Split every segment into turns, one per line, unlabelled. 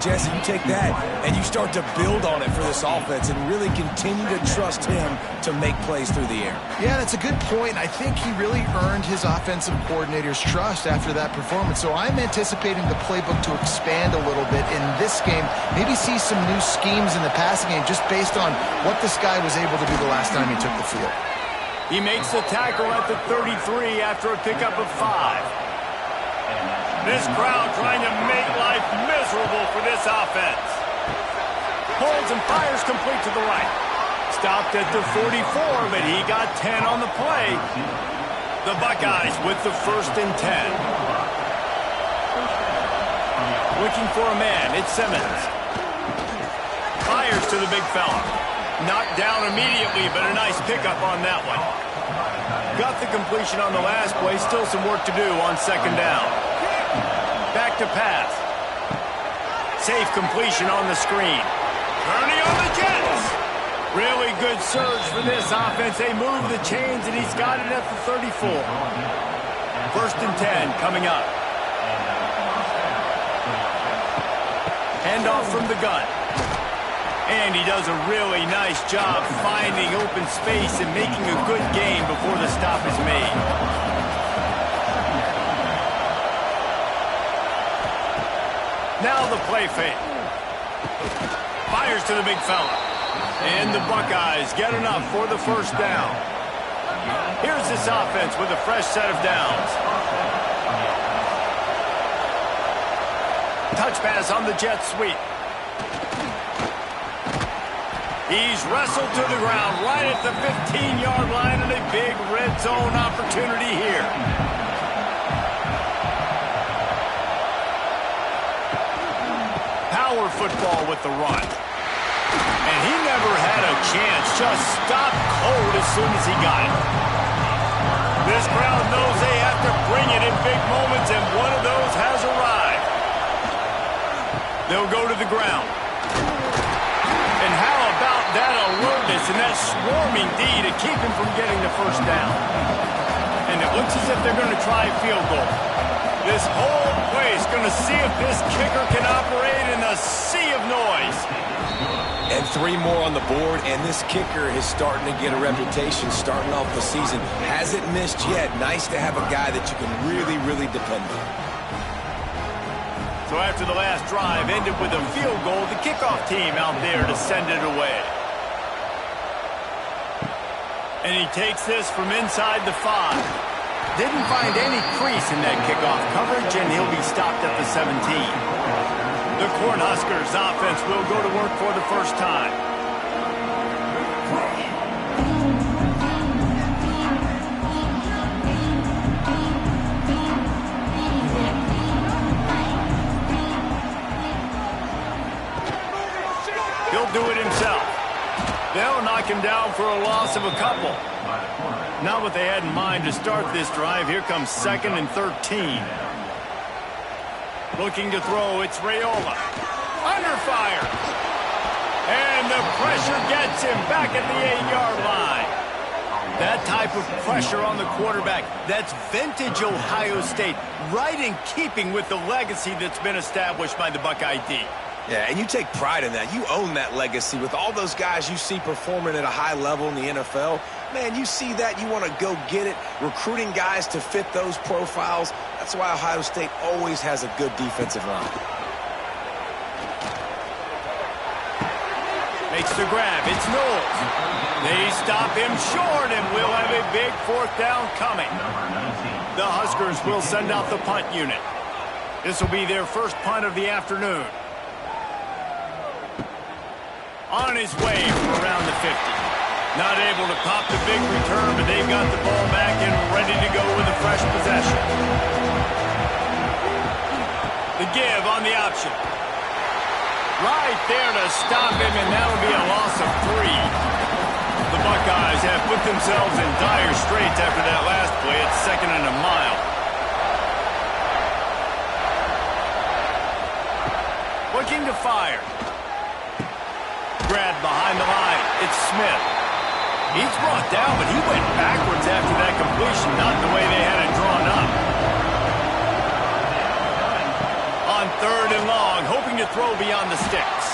Jesse, you take that and you start to build on it for this offense and really continue to trust him to make plays through the air.
Yeah, that's a good point. I think he really earned his offensive coordinator's trust after that performance. So I'm anticipating the playbook to expand a little bit in this game. Maybe see some new schemes in the passing game just based on what this guy was able to do the last time he took the field.
He makes the tackle at the 33 after a pickup of 5. This crowd trying to make life miserable for this offense. Pulls and fires complete to the right. Stopped at the 44, but he got 10 on the play. The Buckeyes with the 1st and 10. Looking for a man, it's Simmons. Fires to the big fella. Knocked down immediately, but a nice pickup on that one. Got the completion on the last play, still some work to do on 2nd down. Back to pass. Safe completion on the screen. Turning on the Jets. Really good surge for this offense. They move the chains, and he's got it at the 34. 1st and 10 coming up. Handoff from the gun. And he does a really nice job finding open space and making a good gain before the stop is made. Now the play fake. Fires to the big fella. And the Buckeyes get enough for the 1st down. Here's this offense with a fresh set of downs. Touch pass on the jet sweep. He's wrestled to the ground right at the 15-yard line, and a big red zone opportunity here. Power football with the run. And he never had a chance, just stopped cold as soon as he got it. This crowd knows they have to bring it in big moments, and one of those has arrived. They'll go to the ground. And how about that alertness and that swarming D to keep him from getting the 1st down? And it looks as if they're going to try a field goal. This whole place going to see if this kicker can operate in a sea of noise.
And 3 more on the board, and this kicker is starting to get a reputation starting off the season. Hasn't missed yet. Nice to have a guy that you can really, really depend on.
So after the last drive ended with a field goal, the kickoff team out there to send it away. And he takes this from inside the 5. Didn't find any crease in that kickoff coverage, and he'll be stopped at the 17. The Cornhuskers offense will go to work for the 1st time. He'll do it himself. They'll knock him down for a loss of a couple. Not what they had in mind to start this drive. Here comes 2nd and 13. Looking to throw, it's Raiola. Under fire. And the pressure gets him back at the 8-yard line. That type of pressure on the quarterback, that's vintage Ohio State, right in keeping with the legacy that's been established by the Buckeye D.
Yeah, and you take pride in that. You own that legacy with all those guys you see performing at a high level in the NFL. Man, you see that, you want to go get it. Recruiting guys to fit those profiles. That's why Ohio State always has a good defensive line.
Makes the grab. It's Knowles. They stop him short, and we'll have a big 4th down coming. The Huskers will send out the punt unit. This will be their first punt of the afternoon. On his way from around the 50. Not able to pop the big return, but they've got the ball back and ready to go with a fresh possession. The give on the option. Right there to stop him, and that'll be a loss of 3. The Buckeyes have put themselves in dire straits after that last play. It's 2nd and a mile. Looking to fire. Grabbed behind the line. It's Smith. He's brought down, but he went backwards after that completion, not the way they had it drawn up. On 3rd and long, hoping to throw beyond the sticks.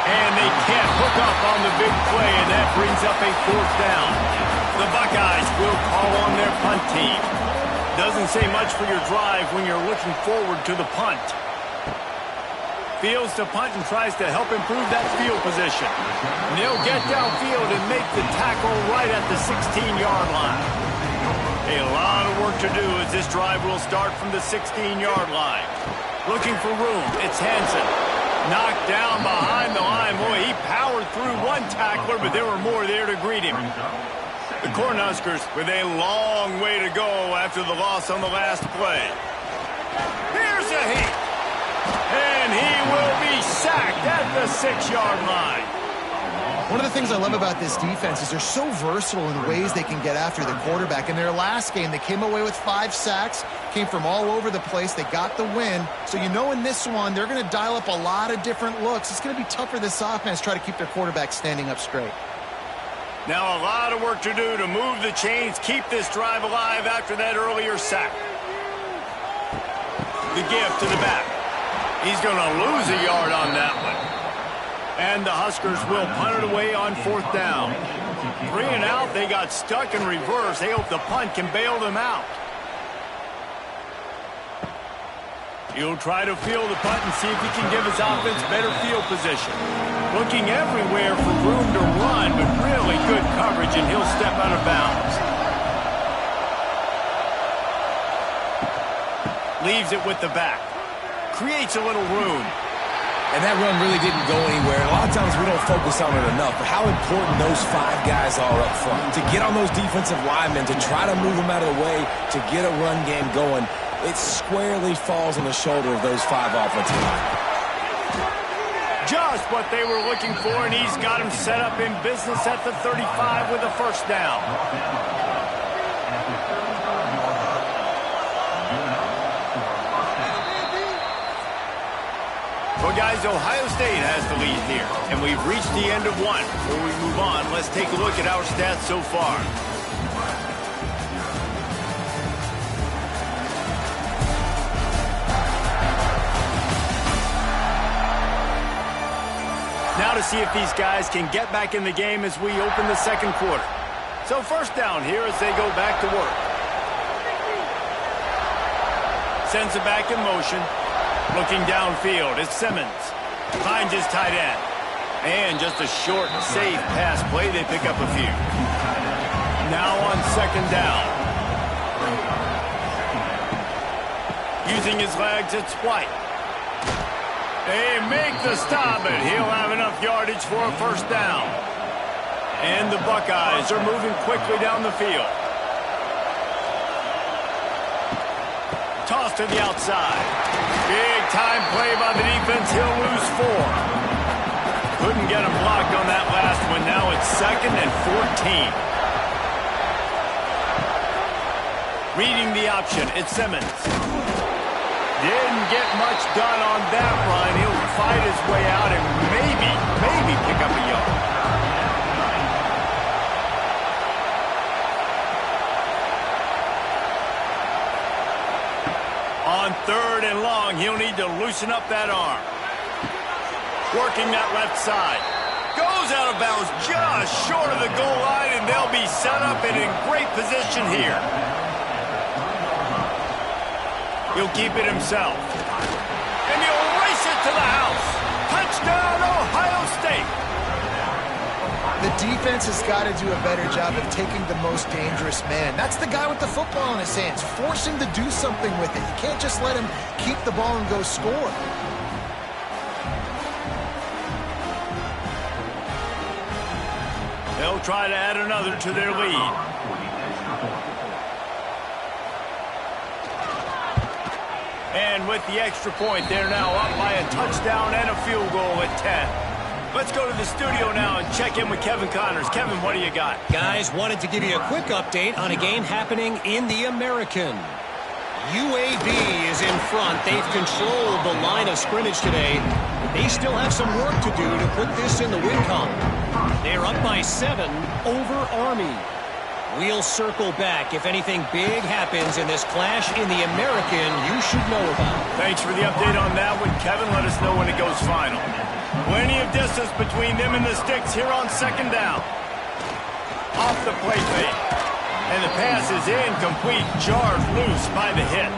And they can't hook up on the big play, and that brings up a 4th down. The Buckeyes will call on their punt team. Doesn't say much for your drive when you're looking forward to the punt. Fields to punt and tries to help improve that field position. And he'll get downfield and make the tackle right at the 16-yard line. A lot of work to do as this drive will start from the 16-yard line. Looking for room, it's Hansen. Knocked down behind the line. Boy, he powered through one tackler, but there were more there to greet him. The Cornhuskers with a long way to go after the loss on the last play. Here's a hit. And he will be sacked at the 6-yard line.
One of the things I love about this defense is they're so versatile in ways they can get after the quarterback. In their last game, they came away with 5 sacks, came from all over the place. They got the win. So you know in this one, they're going to dial up a lot of different looks. It's going to be tough for this offense to try to keep their quarterback standing up straight.
Now a lot of work to do to move the chains, keep this drive alive after that earlier sack. The give to the back. He's going to lose a yard on that one. And the Huskers will punt it away on 4th down. 3 and out, they got stuck in reverse. They hope the punt can bail them out. He'll try to field the punt and see if he can give his offense better field position. Looking everywhere for room to run, but really good coverage, and he'll step out of bounds. Leaves it with the back. Creates a little room.
And that run really didn't go anywhere. A lot of times we don't focus on it enough, but how important those 5 guys are up front. To get on those defensive linemen, to try to move them out of the way, to get a run game going, it squarely falls on the shoulder of those 5 offensive linemen.
Just what they were looking for, and he's got him set up in business at the 35 with a 1st down. Well, guys, Ohio State has the lead here, and we've reached the end of one. Before we move on, let's take a look at our stats so far. Now to see if these guys can get back in the game as we open the 2nd quarter. So 1st down here as they go back to work. Sends it back in motion. Looking downfield, it's Simmons. Finds his tight end. And just a short, safe pass play. They pick up a few. Now on 2nd down. Using his legs, it's White. They make the stop, and he'll have enough yardage for a 1st down. And the Buckeyes are moving quickly down the field. Toss to the outside. Big time play by the defense. He'll lose 4. Couldn't get him blocked on that last one. Now it's 2nd and 14. Reading the option, it's Simmons. Didn't get much done on that run. He'll fight his way out and maybe pick up a yard. On 3rd and long, he'll need to loosen up that arm. Working that left side. Goes out of bounds just short of the goal line, and they'll be set up and in great position here. He'll keep it himself. And he'll race it to the house. Touchdown, Ohio State.
The defense has got to do a better job of taking the most dangerous man. That's the guy with the football in his hands. Force him to do something with it. You can't just let him keep the ball and go score.
They'll try to add another to their lead. And with the extra point, they're now up by a touchdown and a field goal at 10. Let's go to the studio now and check in with Kevin Connors. Kevin, what do you got?
Guys, wanted to give you a quick update on a game happening in the American. UAB is in front. They've controlled the line of scrimmage today. They still have some work to do to put this in the win column. They're up by 7 over Army. We'll circle back. If anything big happens in this clash in the American, you should know about.
Thanks for the update on that one, Kevin. Let us know when it goes final. Plenty of distance between them and the sticks here on second down. Off the play fake. And the pass is incomplete, jarred loose by the hit.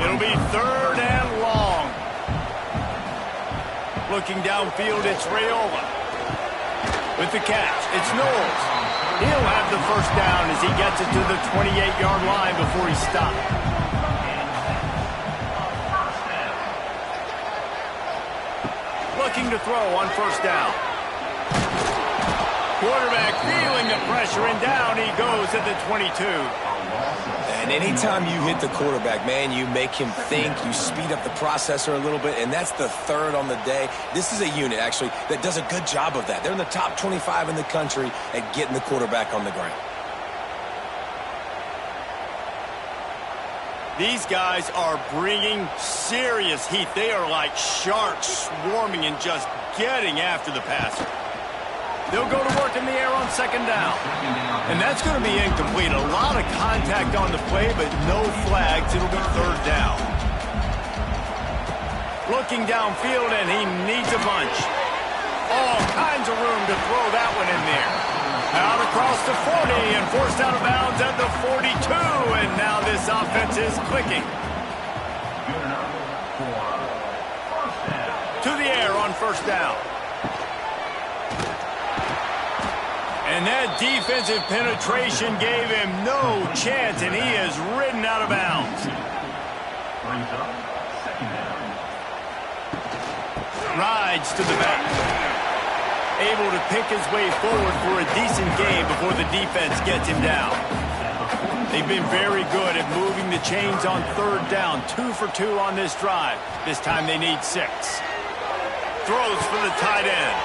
It'll be third and long. Looking downfield, it's Raiola. With the catch, it's Knowles. He'll have the first down as he gets it to the 28-yard line before he stopped. Looking to throw on first down. Quarterback feeling the pressure, and down he goes at the 22.
And anytime you hit the quarterback, man, you make him think, you speed up the processor a little bit, and that's the third on the day. This is a unit, actually, that does a good job of that. They're in the top 25 in the country at getting the quarterback on the ground.
These guys are bringing serious heat. They are like sharks swarming and just getting after the passer. They'll go to work in the air on second down. And that's going to be incomplete. A lot of contact on the play, but no flags. It'll be third down. Looking downfield, and he needs a bunch. All kinds of room to throw that one in there. Out across the 40 and forced out of bounds at the 42. And now this offense is clicking. To the air on first down. And that defensive penetration gave him no chance, and he is ridden out of bounds. Rides to the back. Able to pick his way forward for a decent game before the defense gets him down. They've been very good at moving the chains on third down. 2 for 2 on this drive. This time they need 6. Throws for the tight end.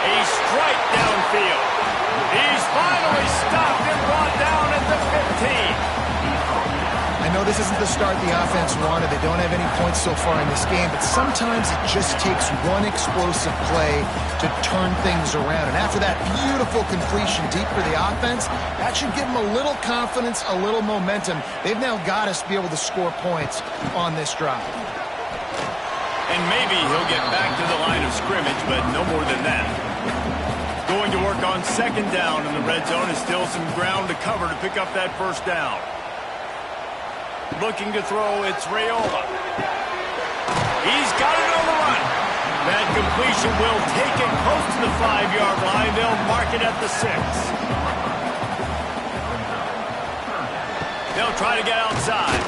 A strike downfield. He's finally stopped and brought down at the 15.
I know this isn't the start the offense wanted. They don't have any points so far in this game, but sometimes it just takes one explosive play to turn things around. And after that beautiful completion deep for the offense, that should give them a little confidence, a little momentum. They've now got us to be able to score points on this drive.
And maybe he'll get back to the line of scrimmage, but no more than that. Going to work on second down in the red zone is still some ground to cover to pick up that first down. Looking to throw, it's Raiola. He's got it on the run. That completion will take it close to the 5-yard line. They'll mark it at the 6. They'll try to get outside.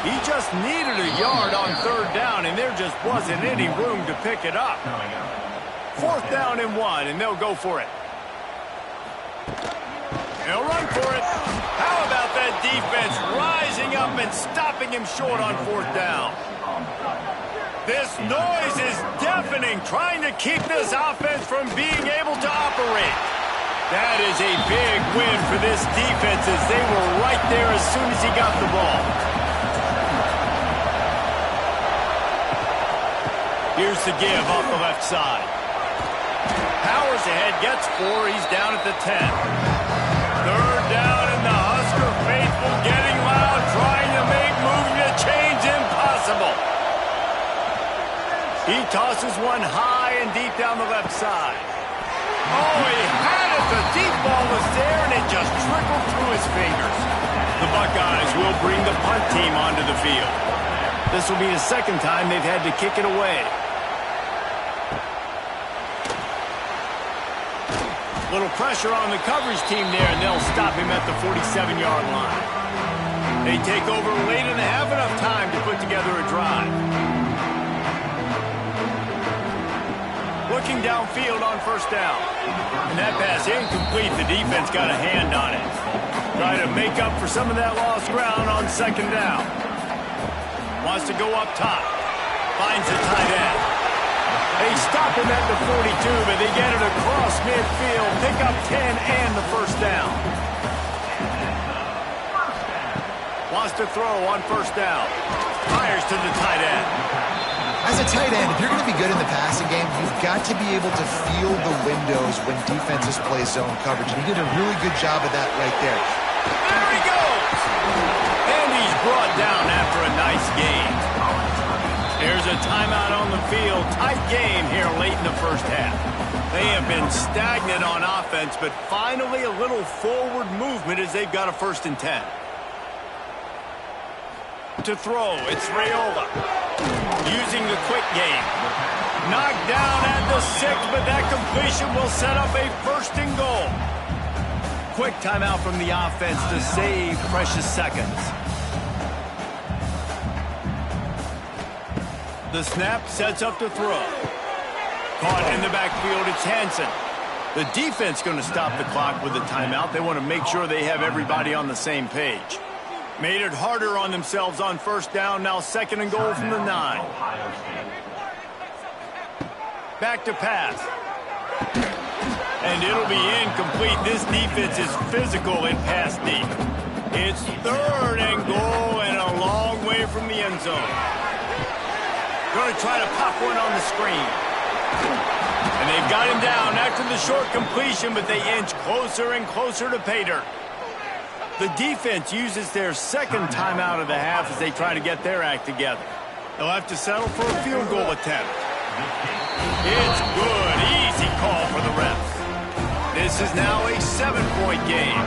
He just needed a yard on third down, and there just wasn't any room to pick it up. Fourth down and 1, and they'll go for it. They'll run for it. How about that defense rising up and stopping him short on fourth down? This noise is deafening, trying to keep this offense from being able to operate. That is a big win for this defense as they were right there as soon as he got the ball. Here's the give off the left side. Powers ahead, gets 4. He's down at the 10. Third down, and the Husker faithful getting loud, trying to make moving the chains impossible. He tosses one high and deep down the left side. Oh, he had it. The deep ball was there, and it just trickled through his fingers. The Buckeyes will bring the punt team onto the field. This will be the second time they've had to kick it away. Little pressure on the coverage team there, and they'll stop him at the 47-yard line. They take over late in the half, enough time to put together a drive. Looking downfield on first down. And that pass incomplete. The defense got a hand on it. Try to make up for some of that lost ground on second down. Wants to go up top. Finds the tight end. They stop him at the 42, but they get it across midfield. Pick up 10 and the first down. Wants to throw on first down. Fires to the tight end.
As a tight end, if you're going to be good in the passing game, you've got to be able to feel the windows when defenses play zone coverage. And he did a really good job of that right there.
There he goes! And he's brought down after a nice gain. There's a timeout on the field. Tight game here late in the first half. They have been stagnant on offense, but finally a little forward movement as they've got a 1st and 10. To throw, it's Raiola. Using the quick game. Knocked down at the 6, but that completion will set up a 1st and goal. Quick timeout from the offense to save precious seconds. The snap sets up to throw. Caught in the backfield, it's Hansen. The defense going to stop the clock with a timeout. They want to make sure they have everybody on the same page. Made it harder on themselves on 1st down. Now 2nd and goal from the 9. Back to pass. And it'll be incomplete. This defense is physical in pass deep. It's 3rd and goal and a long way from the end zone. Going to try to pop one on the screen. And they've got him down after the short completion, but they inch closer and closer to pay dirt. The defense uses their 2nd timeout of the half as they try to get their act together. They'll have to settle for a field goal attempt. It's good. Easy call for the refs. This is now a 7-point game.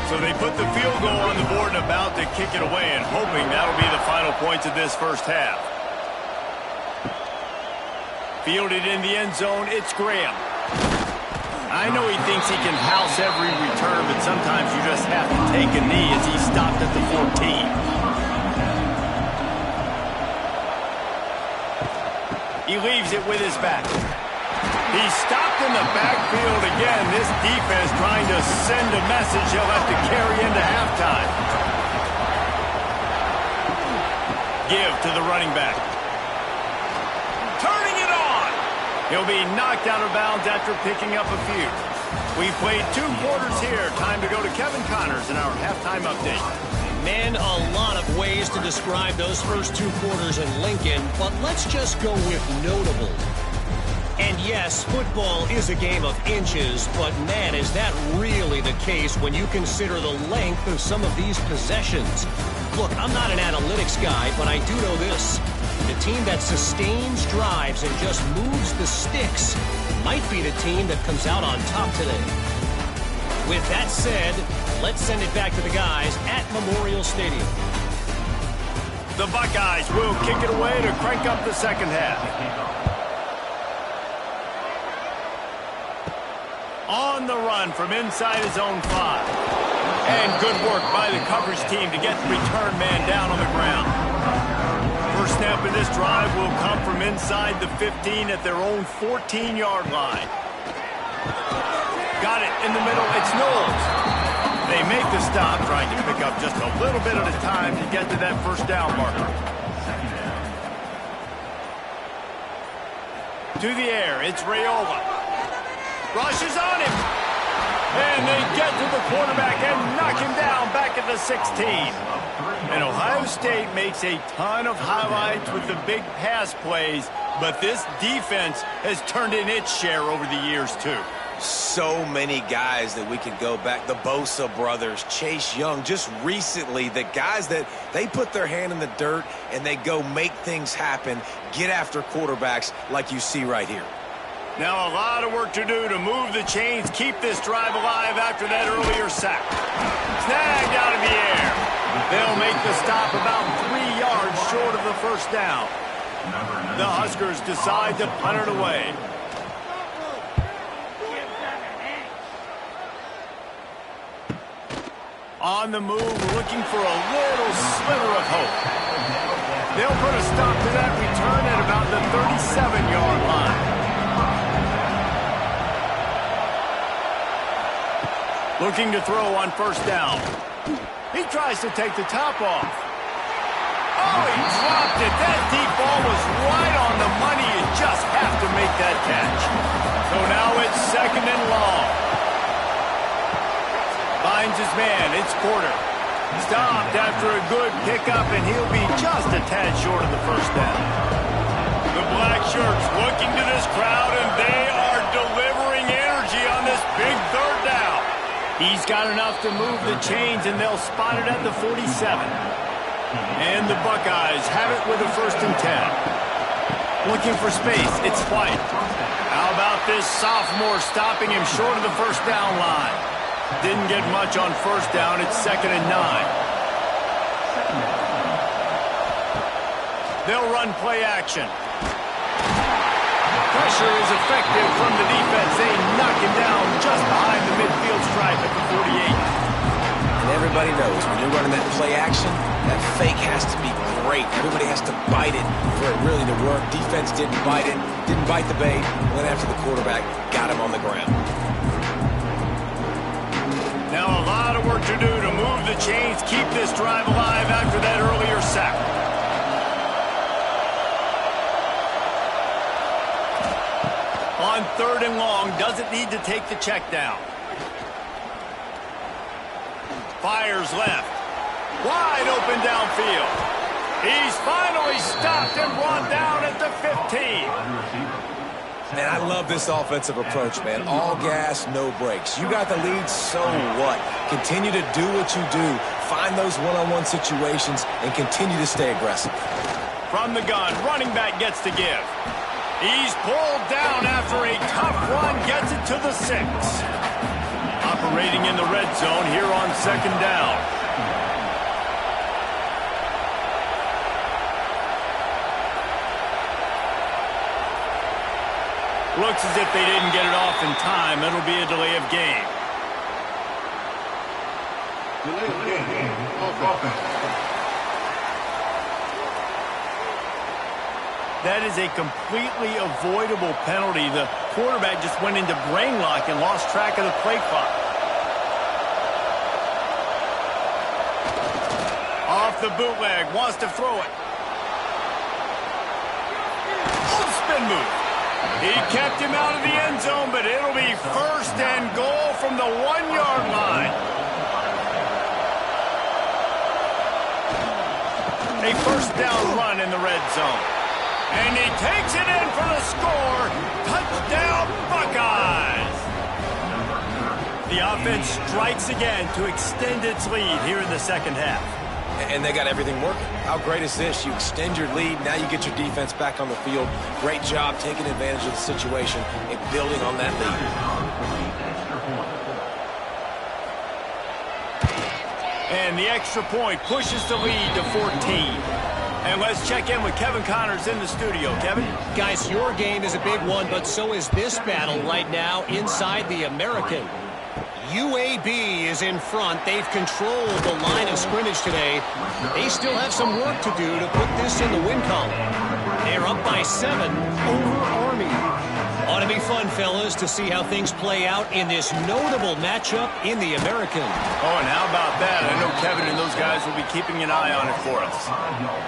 So they put the field goal on the board and about to kick it away, and hoping that'll be the final points of this first half. Fielded in the end zone, it's Graham. I know he thinks he can house every return, but sometimes you just have to take a knee as he stopped at the 14. He leaves it with his back. He stopped in the backfield again. This defense trying to send a message he'll have to carry into halftime. Give to the running back. Turning it on. He'll be knocked out of bounds after picking up a few. We've played 2 quarters here. Time to go to Kevin Connors in our halftime update.
Man, a lot of ways to describe those first 2 quarters in Lincoln, but let's just go with notable. And yes, football is a game of inches, but man, is that really the case when you consider the length of some of these possessions. Look, I'm not an analytics guy, but I do know this. The team that sustains drives and just moves the sticks might be the team that comes out on top today. With that said, let's send it back to the guys at Memorial Stadium.
The Buckeyes will kick it away to crank up the second half. On the run from inside his own 5. And good work by the coverage team to get the return man down on the ground. First snap of this drive will come from inside the 15 at their own 14-yard line. Got it in the middle. It's Knowles. They make the stop, trying to pick up just a little bit at a time to get to that 1st down marker. To the air, it's Raiola. Rushes on him. And they get to the quarterback and knock him down back at the 16. And Ohio State makes a ton of highlights with the big pass plays, but this defense has turned in its share over the years, too.
So many guys that we could go back. The Bosa brothers, Chase Young, just recently, the guys that they put their hand in the dirt and they go make things happen, get after quarterbacks like you see right here.
Now a lot of work to do to move the chains, keep this drive alive after that earlier sack. Snagged out of the air. They'll make the stop about 3 yards short of the 1st down. The Huskers decide to punt it away. On the move, looking for a little sliver of hope. They'll put a stop to that return at about the 37-yard line. Looking to throw on 1st down. He tries to take the top off. Oh, he dropped it. That deep ball was right on the money. You just have to make that catch. So now it's 2nd and long. Finds his man. It's Porter. Stopped after a good pickup, and he'll be just a tad short of the first down. The black shirts looking to this crowd, and they are delivering energy on this big third down. He's got enough to move the chains, and they'll spot it at the 47. And the Buckeyes have it with a 1st and 10. Looking for space, it's White. How about this sophomore stopping him short of the first down line? Didn't get much on first down. It's 2nd and 9. They'll run play action. Pressure is effective from the defense. They knock him down just behind the midfield stripe at the 48.
And everybody knows when you're running that play action, that fake has to be great. Everybody has to bite it for it really to work. Defense didn't bite it, didn't bite the bait, went after the quarterback, got him on the ground.
Now a lot of work to do to move the chains, keep this drive alive after that earlier sack. On 3rd and long, doesn't need to take the check down. Fires left. Wide open downfield. He's finally stopped and brought down at the 15.
Man, I love this offensive approach, man. All gas, no brakes. You got the lead, so what? Continue to do what you do. Find those one-on-one situations and continue to stay aggressive.
From the gun, running back gets to give. He's pulled down after a tough run, gets it to the 6. Operating in the red zone here on 2nd down. Looks as if they didn't get it off in time. It'll be a delay of game. That is a completely avoidable penalty. The quarterback just went into brain lock and lost track of the play clock. Off the bootleg, wants to throw it. Oh, spin move. He kept him out of the end zone, but it'll be 1st and goal from the 1-yard line. A 1st down run in the red zone. And he takes it in for the score. Touchdown, Buckeyes! The offense strikes again to extend its lead here in the 2nd half.
And they got everything working. How great is this? You extend your lead, now you get your defense back on the field. Great job taking advantage of the situation and building on that lead.
And the extra point pushes the lead to 14. And let's check in with Kevin Connors in the studio. Kevin?
Guys, your game is a big one, but so is this battle right now inside the American. UAB is in front. They've controlled the line of scrimmage today. They still have some work to do to put this in the win column. They're up by 7 over Army. Ought to be fun, fellas, to see how things play out in this notable matchup in the American.
Oh, and how about that? I know Kevin and those guys will be keeping an eye on it for us.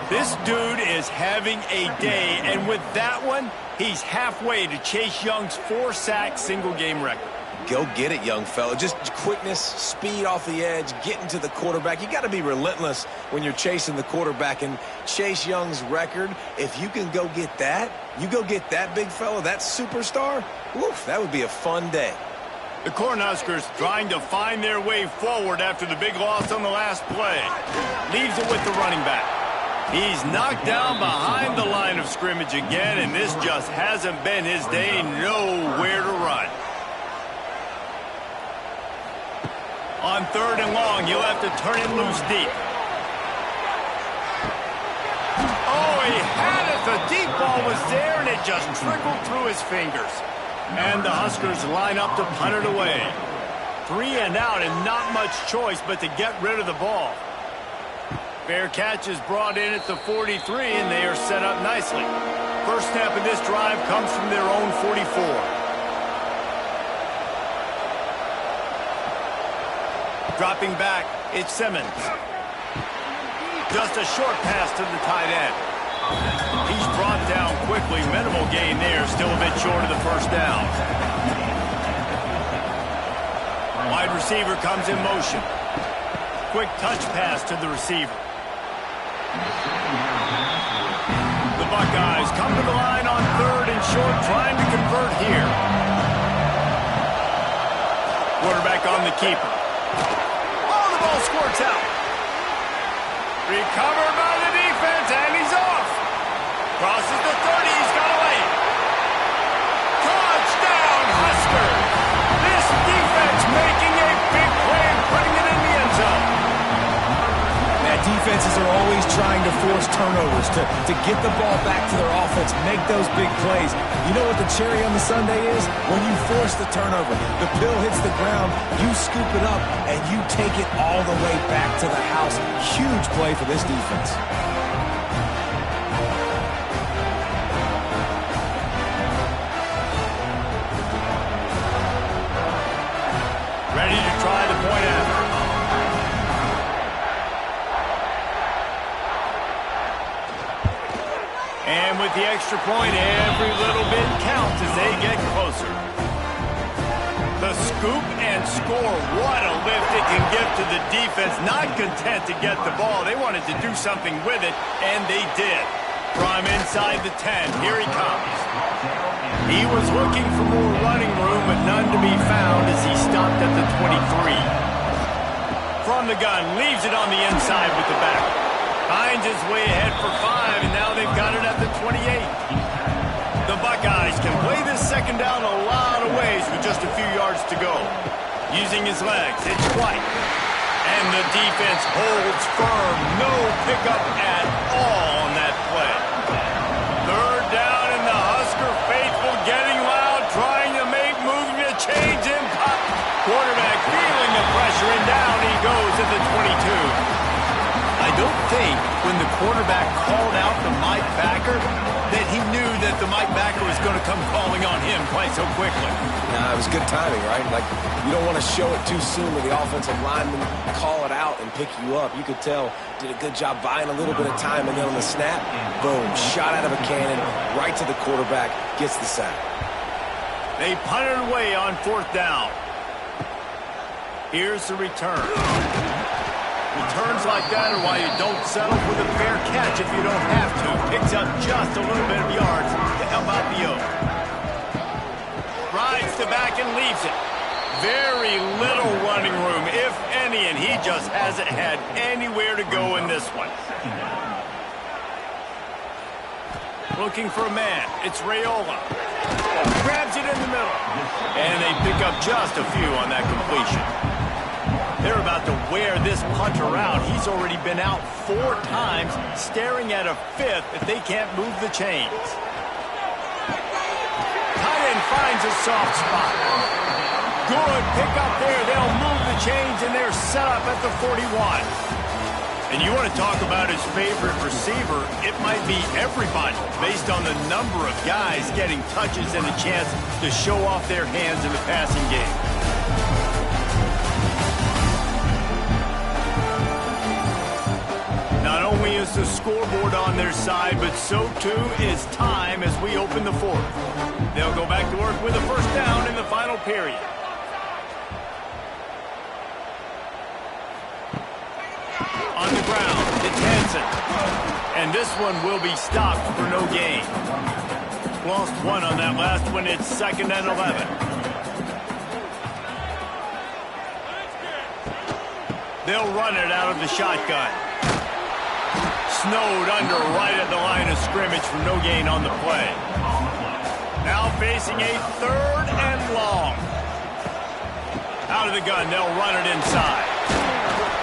This dude is having a day, and with that one, he's halfway to Chase Young's 4-sack single-game record.
Go get it, young fella. Just quickness, speed off the edge, getting to the quarterback. You got to be relentless when you're chasing the quarterback. And Chase Young's record, if you can go get that, you go get that big fella, that superstar, woof, that would be a fun day.
The Cornhuskers trying to find their way forward after the big loss on the last play. Leaves it with the running back. He's knocked down behind the line of scrimmage again, and this just hasn't been his day. Nowhere to run. On 3rd and long, he'll have to turn it loose deep. Oh, he had it. The deep ball was there, and it just trickled through his fingers. And the Huskers line up to punt it away. 3 and out, and not much choice but to get rid of the ball. Fair catch is brought in at the 43, and they are set up nicely. First snap of this drive comes from their own 44. Dropping back, it's Simmons. Just a short pass to the tight end. He's brought down quickly. Minimal gain there, still a bit short of the first down. Wide receiver comes in motion. Quick touch pass to the receiver. The Buckeyes come to the line on 3rd and short, trying to convert here. Quarterback on the keeper. Oh, the ball squirts out. Recovered by the defense, and he's off. Crosses the 30, he's got away. Touchdown, Huskers! This defense making a big play and putting it in the end zone.
Defenses are always trying to force turnovers to get the ball back to their offense, make those big plays. You know what the cherry on the sundae is? When you force the turnover, the pill hits the ground, you scoop it up, and you take it all the way back to the house. Huge play for this defense.
Ready to try the point after. And with the extra point, every little bit counts as they get closer. The scoop and score. What a lift it can give to the defense. Not content to get the ball. They wanted to do something with it, and they did. From inside the 10, here he comes. He was looking for more running room, but none to be found as he stopped at the 23. From the gun, leaves it on the inside with the back. Finds his way ahead for 5, and now they've got it at the 28. The Buckeyes can play this second down a lot of ways with just a few yards to go. Using his legs, it's White. And the defense holds firm. No pickup at all on that play. 3rd down, and the Husker faithful getting loud, trying to make moving a change in pop. Quarterback feeling the pressure, and down he goes at the 22. I don't think when the quarterback called out the Mike backer that he knew that the Mike backer was going to come calling on him quite so quickly.
Nah, it was good timing, right? Like, you don't want to show it too soon when the offensive lineman call it out and pick you up. You could tell, did a good job buying a little bit of time, and then on the snap, boom, shot out of a cannon, right to the quarterback, gets the sack.
They punted away on 4th down. Here's the return. Returns like that are why you don't settle for the fair catch if you don't have to. Picks up just a little bit of yards to help out the Oak. Rides to back and leaves it. Very little running room, if any, and he just hasn't had anywhere to go in this one. Looking for a man. It's Raiola. Grabs it in the middle. And they pick up just a few on that completion. They're about to wear this punter out. He's already been out 4 times, staring at a 5th if they can't move the chains. Tight end finds a soft spot. Good pick up there. They'll move the chains, and they're set up at the 41. And you want to talk about his favorite receiver, it might be everybody based on the number of guys getting touches and a chance to show off their hands in the passing game. Not only is the scoreboard on their side, but so too is time as we open the 4th. They'll go back to work with a 1st down in the final period. On the ground, it's Hansen. And this one will be stopped for no gain. Lost 1 on that last one. It's 2nd and 11. They'll run it out of the shotgun. Snowed under right at the line of scrimmage for no gain on the play. Now facing a 3rd and long. Out of the gun, they'll run it inside.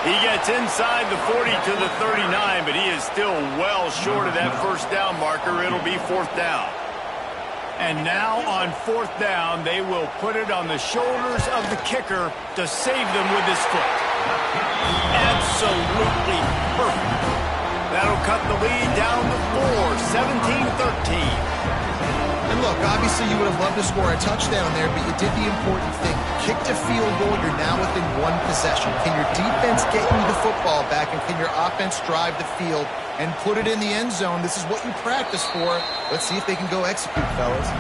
He gets inside the 40 to the 39, but he is still well short of that 1st down marker. It'll be 4th down. And now on 4th down, they will put it on the shoulders of the kicker to save them with his foot. Absolutely perfect. That'll cut the lead down to 4, 17-13.
And look, obviously you would have loved to score a touchdown there, but you did the important thing. Kicked a field goal, you're now within 1 possession. Can your defense get you the football back, and can your offense drive the field and put it in the end zone? This is what you practice for. Let's see if they can go execute, fellas.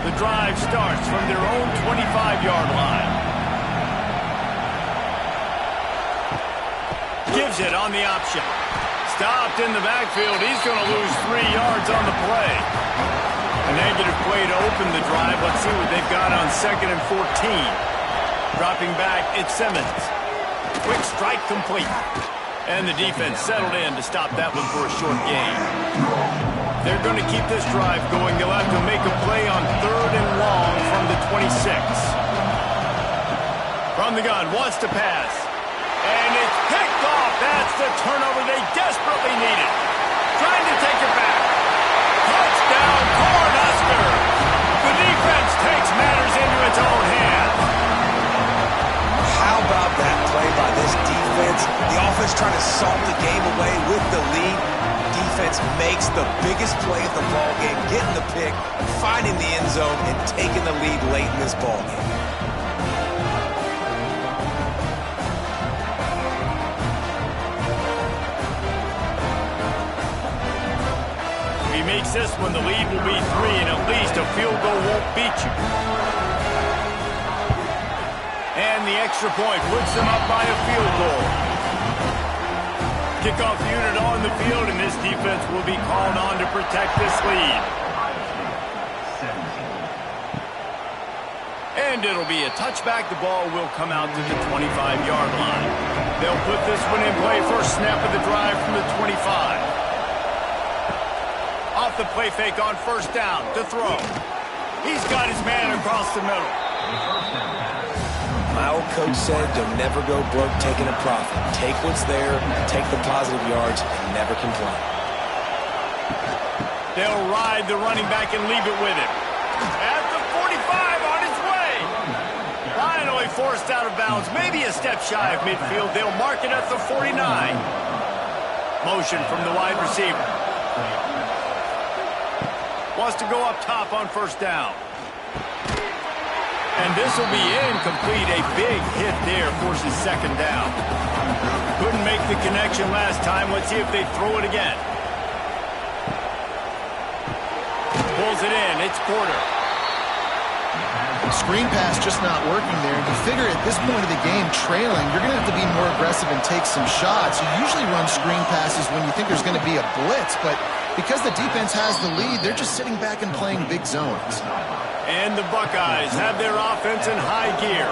The drive starts from their own 25-yard line. gives it on the option. Stopped in the backfield. He's going to lose 3 yards on the play. A negative play to open the drive. Let's see what they've got on 2nd and 14. Dropping back, it's Simmons. Quick strike complete. And the defense settled in to stop that one for a short gain. They're going to keep this drive going. They'll have to make a play on 3rd and long from the 26. From the gun, wants to pass. And it's picked off. That's the turnover they desperately needed. Trying to take it back. Touchdown, Cornhuskers. The defense takes matters into its own hands.
How about that play by this defense? The offense trying to salt the game away with the lead. Defense makes the biggest play of the ball game, getting the pick, finding the end zone, and taking the lead late in this ball game.
If he makes this one, the lead will be 3, and at least a field goal won't beat you. And the extra point puts them up by a field goal. Kickoff unit on the field, and this defense will be called on to protect this lead. And it'll be a touchback. The ball will come out to the 25-yard line. They'll put this one in play. First snap of the drive from the 25. Off the play fake on 1st down to throw. He's got his man across the middle.
My old coach said, "Don't never go broke taking a profit. Take what's there, take the positive yards, and never complain."
They'll ride the running back and leave it with him. At the 45, on his way. Finally forced out of bounds. Maybe a step shy of midfield. They'll mark it at the 49. Motion from the wide receiver. Wants to go up top on 1st down. And this will be incomplete. A big hit there forces 2nd down. Couldn't make the connection last time. Let's see if they throw it again. Pulls it in. It's Porter.
Screen pass just not working there. You figure at this point of the game, trailing, you're going to have to be more aggressive and take some shots. You usually run screen passes when you think there's going to be a blitz, but because the defense has the lead, they're just sitting back and playing big zones.
And the Buckeyes have their offense in high gear.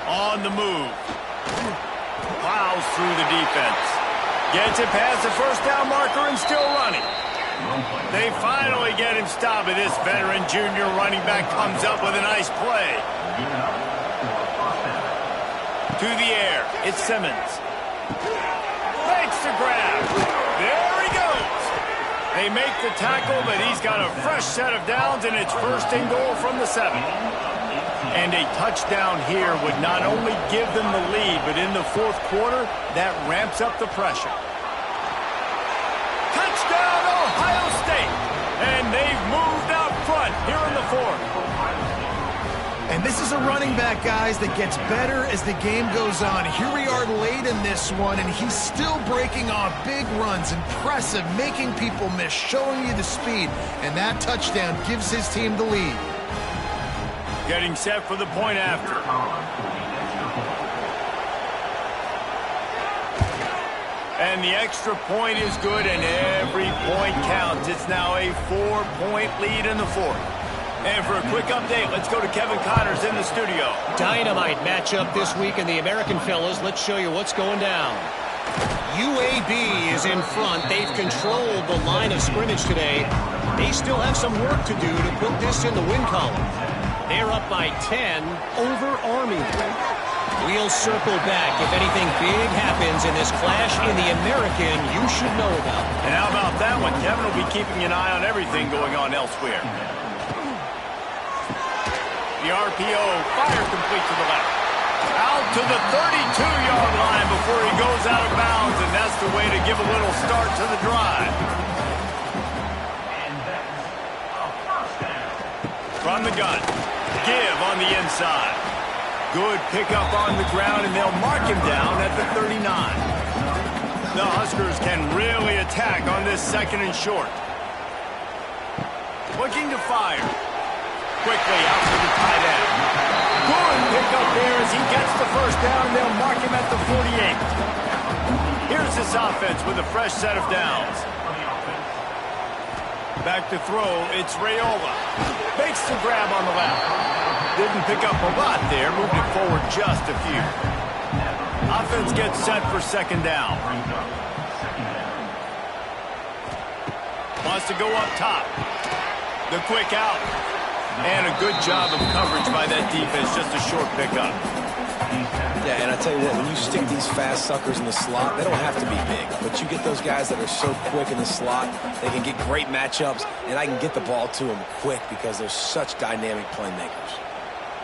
On the move. Plows through the defense. Gets it past the 1st down marker and still running. They finally get him stopped, and this veteran junior running back comes up with a nice play. To the air, it's Simmons. Makes the grab. There he goes. They make the tackle, but he's got a fresh set of downs, and it's 1st and goal from the 7. And a touchdown here would not only give them the lead, but in the 4th quarter, that ramps up the pressure. Touchdown, Ohio State! And they've moved out front here in the 4th.
And this is a running back, guys, that gets better as the game goes on. Here we are late in this one, and he's still breaking off big runs. Impressive, making people miss, showing you the speed. And that touchdown gives his team the lead.
Getting set for the point after. And the extra point is good, and every point counts. It's now a 4-point lead in the 4th. And for a quick update, let's go to Kevin Connors in the studio.
Dynamite matchup this week in the American fellas. Let's show you what's going down. UAB is in front. They've controlled the line of scrimmage today. They still have some work to do to put this in the win column. They're up by 10 over Army. We'll circle back if anything big happens in this clash in the American you should know about.
And how about that one? Kevin will be keeping an eye on everything going on elsewhere. The RPO, fire complete to the left. Out to the 32-yard line before he goes out of bounds, and that's the way to give a little start to the drive. From the gun, give on the inside. Good pickup on the ground, and they'll mark him down at the 39. The Huskers can really attack on this 2nd and short. Looking to fire. Quickly out to the tight end. Good pickup there as he gets the first down, and they'll mark him at the 48. Here's this offense with a fresh set of downs. Back to throw, it's Raiola. Makes the grab on the left. Didn't pick up a lot there, moved it forward just a few. Offense gets set for second down. Wants to go up top. The quick out. And a good job of coverage by that defense, just a short pickup.
Yeah, and I tell you what, when you stick these fast suckers in the slot, they don't have to be big. But you get those guys that are so quick in the slot, they can get great matchups, and I can get the ball to them quick because they're such dynamic playmakers.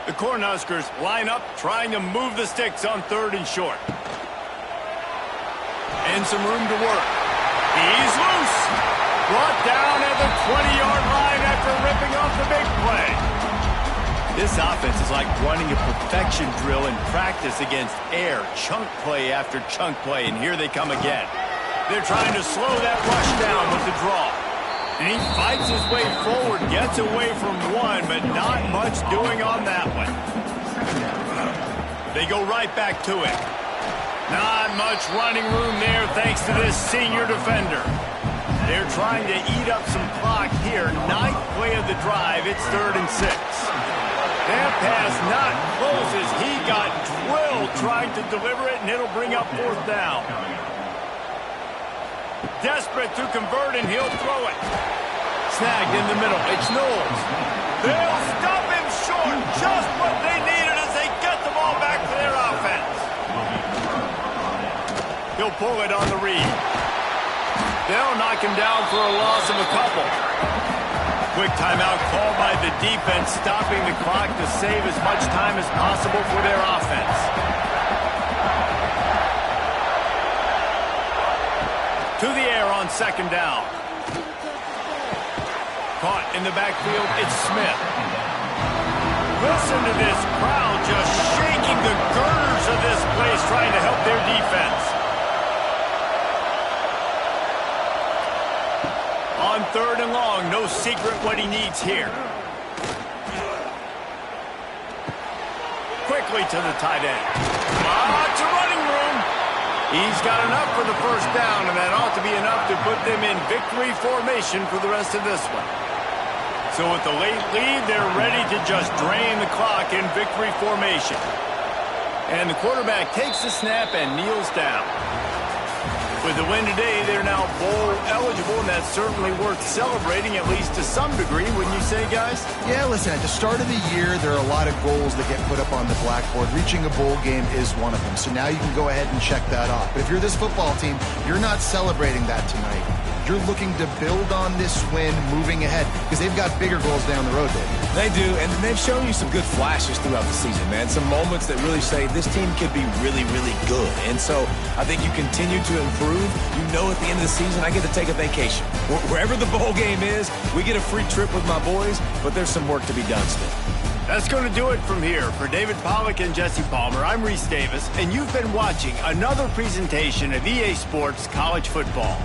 The Cornhuskers line up, trying to move the sticks on third and short. And some room to work. He's loose. Brought down at the 20-yard line after ripping off the big play. This offense is like running a perfection drill in practice against air. Chunk play after chunk play, and here they come again. They're trying to slow that rush down with the draw. And he fights his way forward, gets away from one, but not much doing on that one. They go right back to it. Not much running room there thanks to this senior defender. They're trying to eat up some clock here. Ninth play of the drive. It's 3rd and 6. That pass not close as he got drilled trying to deliver it, and it'll bring up 4th down. Desperate to convert, and he'll throw it. Snagged in the middle. It's Knowles. They'll stop him short. Just what they needed as they get the ball back to their offense. He'll pull it on the read. They'll knock him down for a loss of a couple. Quick timeout called by the defense, stopping the clock to save as much time as possible for their offense. To the air on second down. Caught in the backfield, it's Smith. Listen to this crowd just shaking the girders of this place, trying to help their defense. On 3rd and long, no secret what he needs here. Quickly to the tight end. Lots of running room. He's got enough for the first down, and that ought to be enough to put them in victory formation for the rest of this one. So with the late lead, they're ready to just drain the clock in victory formation. And the quarterback takes the snap and kneels down. With the win today, they're now bowl eligible, and that's certainly worth celebrating, at least to some degree, wouldn't you say, guys?
Yeah, listen, at the start of the year, there are a lot of goals that get put up on the blackboard. Reaching a bowl game is one of them, so now you can go ahead and check that off. But if you're this football team, you're not celebrating that tonight. You're looking to build on this win moving ahead because they've got bigger goals down the road, Dave.
They do, and they've shown you some good flashes throughout the season, man. Some moments that really say this team could be really, really good. And so I think you continue to improve. You know at the end of the season, I get to take a vacation. Wherever the bowl game is, we get a free trip with my boys, but there's some work to be done still.
That's going to do it from here. For David Pollack and Jesse Palmer, I'm Reese Davis, and you've been watching another presentation of EA Sports College Football.